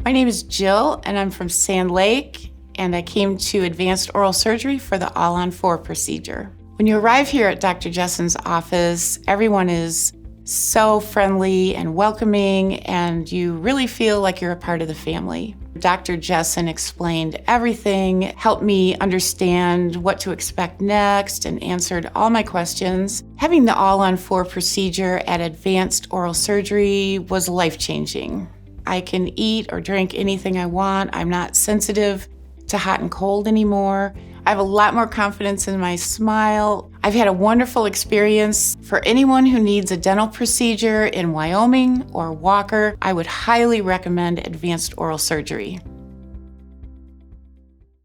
My name is Jill, and I'm from Sand Lake, and I came to Advanced Oral Surgery for the All-on-4 procedure. When you arrive here at Dr. Jesin's office, everyone is so friendly and welcoming, and you really feel like you're a part of the family. Dr. Jesin explained everything, helped me understand what to expect next, and answered all my questions. Having the All-on-4 procedure at Advanced Oral Surgery was life-changing. I can eat or drink anything I want. I'm not sensitive to hot and cold anymore. I have a lot more confidence in my smile. I've had a wonderful experience. For anyone who needs a dental procedure in Wyoming or Walker, I would highly recommend Advanced Oral Surgery.